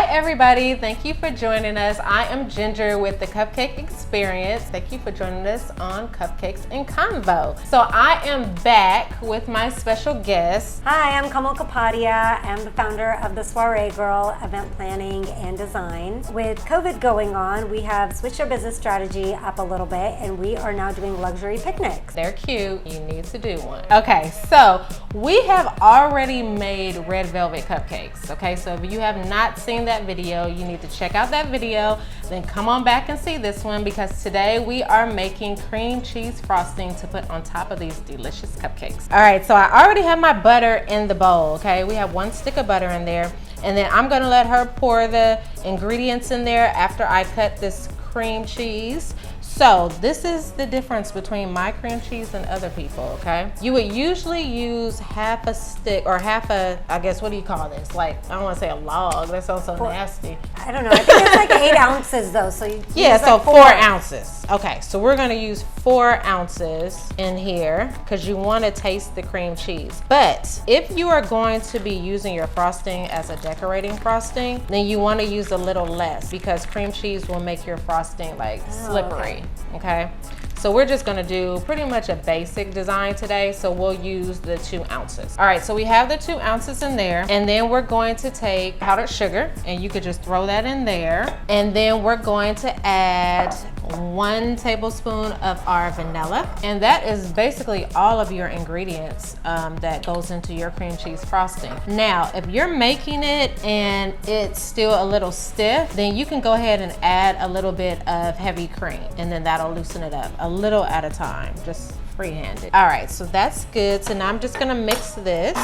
Everybody, thank you for joining us. I am Ginger with the Cupcake Experience. Thank you for joining us on Cupcakes and Convo. So I am back with my special guest. Hi, I'm Kamal Kapadia. I'm the founder of the Soiree Girl event planning and design. With COVID going on, we have switched our business strategy up a little bit and we are now doing luxury picnics. They're cute. You need to do one. Okay, so we have already made red velvet cupcakes. Okay, so if you have not seen that video, you need to check out that video, then come on back and see this one, because today we are making cream cheese frosting to put on top of these delicious cupcakes. All right, so I already have my butter in the bowl, okay? We have 1 stick of butter in there, and then I'm gonna let her pour the ingredients in there after I cut this cream cheese. So this is the difference between my cream cheese and other people, okay? You would usually use half a stick or half a, I guess, what do you call this? Like, I don't wanna say a log, that sounds so nasty. I don't know, I think it's like 8 ounces though, so you yeah, so like 4 ounces. Okay, so we're gonna use 4 ounces in here because you wanna taste the cream cheese. But if you are going to be using your frosting as a decorating frosting, then you wanna use a little less because cream cheese will make your frosting like slippery. Okay, so we're just gonna do pretty much a basic design today, so we'll use the 2 ounces. All right, so we have the 2 ounces in there, and then we're going to take powdered sugar, and you could just throw that in there, and then we're going to add 1 tablespoon of our vanilla, and that is basically all of your ingredients that goes into your cream cheese frosting. Now, if you're making it and it's still a little stiff, then you can go ahead and add a little bit of heavy cream, and then that'll loosen it up a little at a time, just freehand it. All right, so that's good. So now I'm just gonna mix this.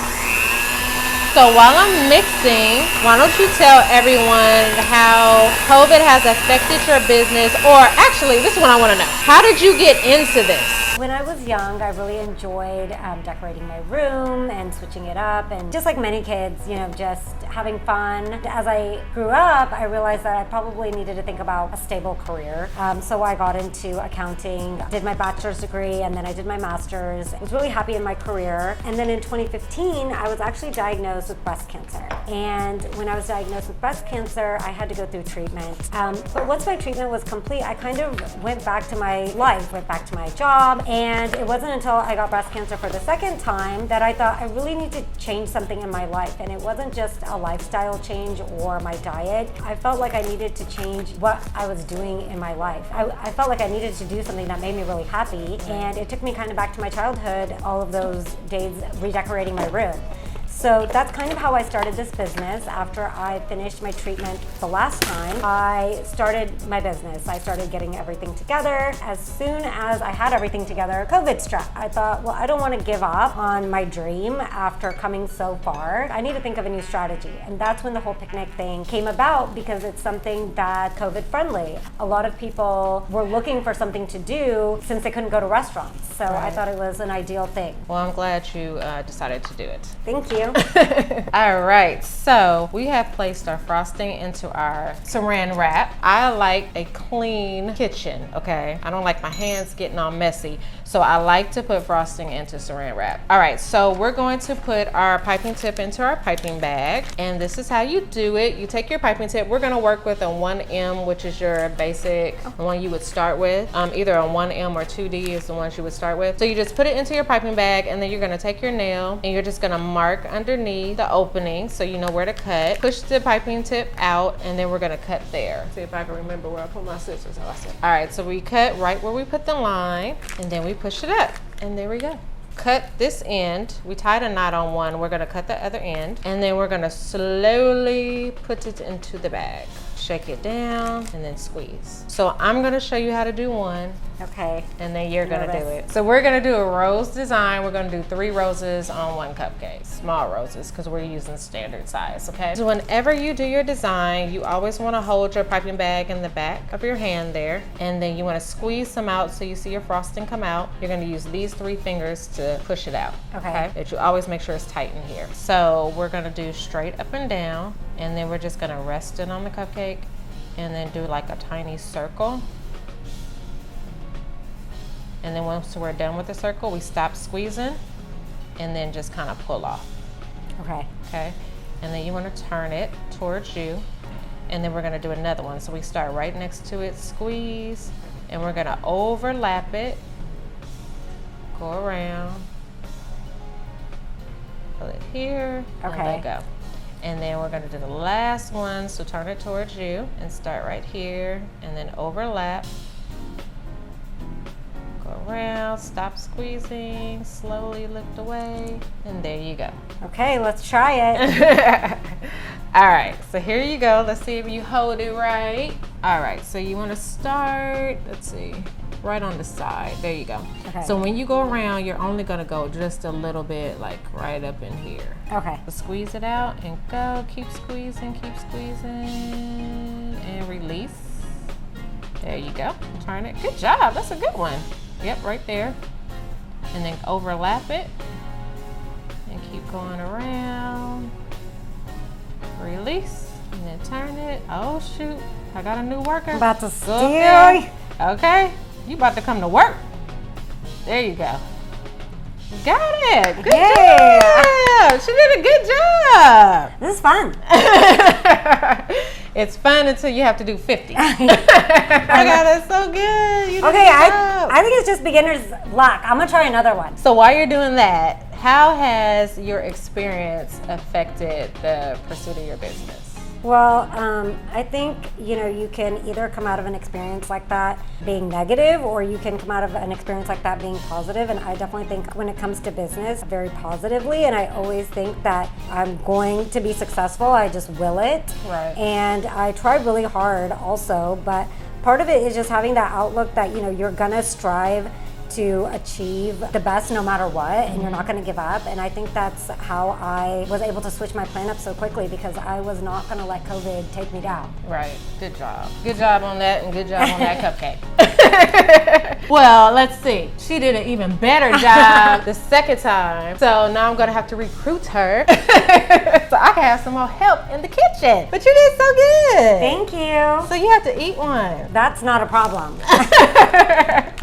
So while I'm mixing, why don't you tell everyone how COVID has affected your business, or actually, this is what I wanna know. How did you get into this? When I was young, I really enjoyed decorating my room and switching it up, and just like many kids, you know, just having fun. As I grew up, I realized that I probably needed to think about a stable career. So I got into accounting, did my bachelor's degree, and then I did my master's. I was really happy in my career. And then in 2015, I was actually diagnosed with breast cancer. And when I was diagnosed with breast cancer, I had to go through treatment. But once my treatment was complete, I kind of went back to my life, went back to my job. And it wasn't until I got breast cancer for the second time that I thought I really need to change something in my life. And it wasn't just a lifestyle change or my diet. I felt like I needed to change what I was doing in my life. I felt like I needed to do something that made me really happy. And it took me kind of back to my childhood, all of those days redecorating my room. So that's kind of how I started this business. After I finished my treatment the last time, I started my business. I started getting everything together. As soon as I had everything together, COVID struck. I thought, well, I don't want to give up on my dream after coming so far. I need to think of a new strategy. And that's when the whole picnic thing came about, because it's something that's COVID friendly. A lot of people were looking for something to do since they couldn't go to restaurants. So I thought it was an ideal thing. Well, I'm glad you decided to do it. Thank you. All right, so we have placed our frosting into our saran wrap. I like a clean kitchen, okay? I don't like my hands getting all messy, so I like to put frosting into saran wrap. All right, so we're going to put our piping tip into our piping bag, and this is how you do it. You take your piping tip. We're gonna work with a 1M, which is your basic one you would start with. Either a 1M or 2D is the ones you would start with. So you just put it into your piping bag, and then you're gonna take your nail, and you're just gonna mark underneath the opening so you know where to cut. Push the piping tip out, and then we're gonna cut there. See if I can remember where I put my scissors. All right, so we cut right where we put the line, and then we push it up, and there we go. cut this end. We tied a knot on one. We're gonna cut the other end, and then we're gonna slowly put it into the bag. Shake it down and then squeeze. So I'm gonna show you how to do one. Okay. And then you're gonna do it. So we're gonna do a rose design. We're gonna do 3 roses on 1 cupcake. Small roses, because we're using standard size, okay? So whenever you do your design, you always wanna hold your piping bag in the back of your hand there. And then you wanna squeeze some out so you see your frosting come out. You're gonna use these 3 fingers to push it out, okay? But you always make sure it's tight in here. So we're gonna do straight up and down, and then we're just gonna rest it on the cupcake and then do like a tiny circle. And then once we're done with the circle, we stop squeezing and then just kind of pull off. Okay. Okay. And then you want to turn it towards you. And then we're going to do another one. So we start right next to it, squeeze, and we're going to overlap it, go around, pull it here, and let go. And then we're gonna do the last one, so turn it towards you and start right here, and then overlap. Go around, stop squeezing, slowly lift away, and there you go. Okay, let's try it. All right, so here you go. Let's see if you hold it right. All right, so you wanna start, let's see, right on the side. There you go. Okay. So when you go around, you're only gonna go just a little bit, like right up in here. Okay. So squeeze it out and go. Keep squeezing, and release. There you go. Turn it. Good job. That's a good one. Yep, right there. And then overlap it and keep going around. Release and then turn it. Oh shoot! I got a new worker. I'm about to steal. Okay. You about to come to work. There you go. Got it. Good job. She did a good job. This is fun. It's fun until you have to do 50. Oh my God, that's so good. You did okay, I think it's just beginner's luck. I'm gonna try another one. So while you're doing that, how has your experience affected the pursuit of your business? Well, I think, you can either come out of an experience like that being negative, or you can come out of an experience like that being positive. And I definitely think when it comes to business, very positively. And I always think that I'm going to be successful. I just will it. Right. And I try really hard also, but part of it is just having that outlook that, you're gonna strive to achieve the best no matter what, and you're not going to give up. And I think that's how I was able to switch my plan up so quickly, because I was not going to let COVID take me down. Right. Good job. Good job on that, and good job on that cupcake. Well, let's see. She did an even better job the second time. So now I'm going to have to recruit her so I can have some more help in the kitchen. But you did so good. Thank you. So you have to eat one. That's not a problem.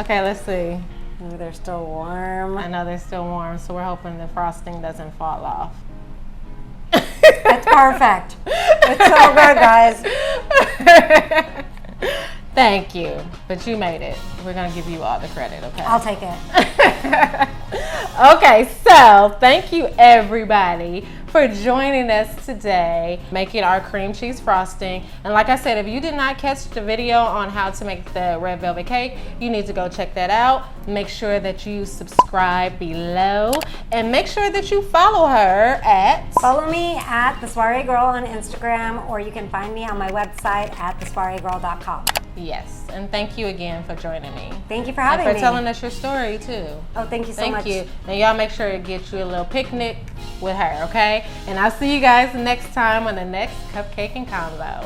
Okay, let's see. Ooh, they're still warm. I know they're still warm, so we're hoping the frosting doesn't fall off. That's perfect. It's so good, guys. Thank you, but you made it. We're gonna give you all the credit, okay? I'll take it. Okay, so thank you everybody for joining us today, making our cream cheese frosting. And like I said, if you did not catch the video on how to make the red velvet cake, you need to go check that out. Make sure that you subscribe below, and make sure that you follow her at... Follow me at The Soiree Girl on Instagram, or you can find me on my website at thesoireegirl.com. Yes, and thank you again for joining me. Thank you for having me. And for telling us your story too. Oh, thank you so much. Thank you. Now y'all make sure to get you a little picnic with her, okay? And I'll see you guys next time on the next Cupcake and Convo.